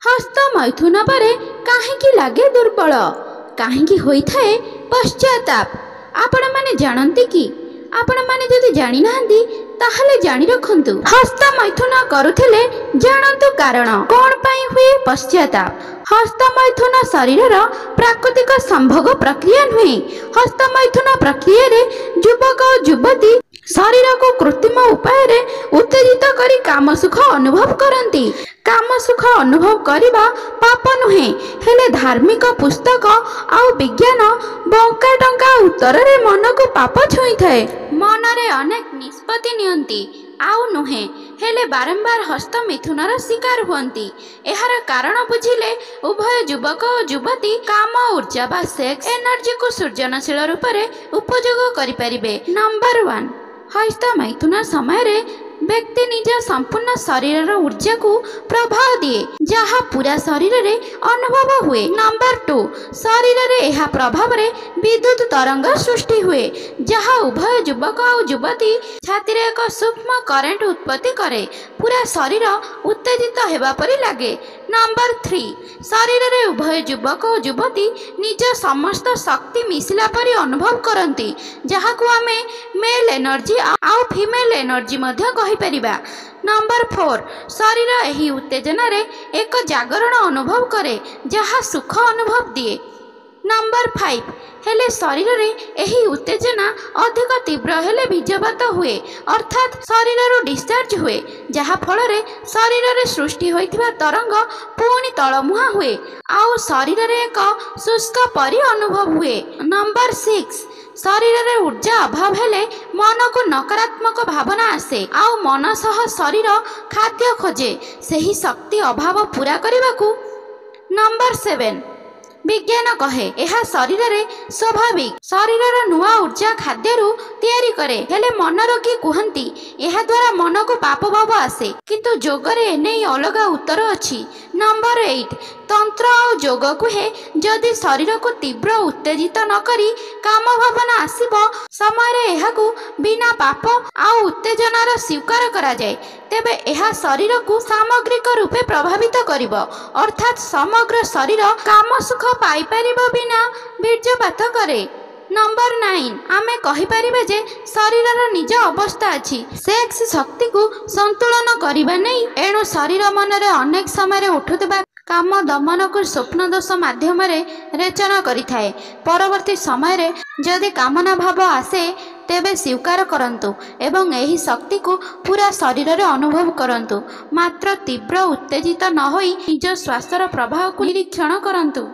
हस्त मैथुन परे काहेकि लागे दुर्बल काहेकि होइथाए पश्चाताप। आपण माने जानते कि आपण माने जदि जानि नाहंती ताहले जानि रखंतु। हस्त मैथुन करुथिले जानंतु कारण कोन पई हुए पश्चाताप। हस्त मैथुन शरीरर प्राकृतिक संभोग प्रक्रिया नुहे। हस्त मैथुन प्रक्रिया रे युवक और युवती शरीर को कृत्रिम उपाय रे उत्तेजित करी काम सुख अनुभव करती। काम सुख अनुभव करिबा पाप नुहे, हेले धार्मिक पुस्तक आउ विज्ञान बंका टंका उत्तर रे मन को पाप छुई थाए। मन रे अनेक निष्पत्ति नियंती आउ नुहे, हेले बारंबार हस्त मिथुनर शिकार हुअंती। एहार कारण बुझिले उभय युवक और युवती काम ऊर्जा बा सेक्स एनर्जी को सृजनशील रूप से उपयोग करिपारिबे। नंबर 1, हस्त मैथुन समय रे व्यक्ति निज संपूर्ण शरीर ऊर्जा को प्रभाव दिए जहाँ पूरा शरीर रे अनुभव हुए। नंबर 2, शरीर रे यह प्रभाव रे विद्युत तरंग सृष्टि हुए जहाँ उभय युवक और युवती छाती रे एक सूक्ष्म करेंट उत्पत्ति करे, पूरा शरीर उत्तेजित हेबा परि लागे। नंबर 3, शरीर रे उभय युवक और युवती निज समस्त शक्ति मिसिला परि अनुभव करती जहाँ को आमे मेल एनर्जी आउ फीमेल एनर्जी मध्य कहि परिबा। नंबर 4, शरीर एही उत्तेजना रे एक जागरण अनुभव करे जहाँ सुख अनुभव दिए। नंबर 5, हेले शरीर रे एही उत्तेजना अधिक तीव्र हेले बीजपात हुए अर्थात शरीर रो डिस्चार्ज हुए जहाँ फल रे शरीर रे सृष्टि होइथिबा तरंग पुणी तलमुहा हुए आउ शरीर रे एक शुष्क परि अनुभव हुए। नंबर 6, शरीर रे ऊर्जा अभाव हेले मन को नकारात्मक भावना आसे आउ मन सह शरीर खाद्य खोजे सही शक्ति अभाव पूरा करने। नंबर 7, विज्ञान कहे यह शरीर रे स्वाभाविक शरीर नुआ ऊर्जा खाद्य तैयारी करे, हेले मन रोगी कहती यह द्वारा मन को पाप भाव आसे किंतु जोग रे एने अलग उत्तर अछि। नंबर 8, तंत्र और जोग कहे जदि शरीर को तीव्र उत्तेजित न करी काम भावना आसीबो समय रे एहाकू बिना पाप आउ उत्तेजनार स्वीकार करा जाए तेबे यह शरीर को सामग्रिक रूपे प्रभावित करिबो अर्थात समग्र शरीर काम सुख पाई परिबो बिना बीर्जपात करे। नंबर 9, आमे कहि परिबे जे शरीरर निज अवस्था अछि सेक्स शक्ति को संतुलन करिबा नै, एणु शरीर मन रे अनेक समय रे उठुतबा काम दमन को स्वप्न दोष माध्यम रेचन करिथाए। परवर्ती समय रे जदि कामना भाव आसे तेबे स्वीकार करंतु एवं एही शक्ति को पूरा शरीर रे अनुभव करंतु, मात्र तीव्र उत्तेजित न होई निज स्वास्थ्यर प्रभाव को निरीक्षण करंतु।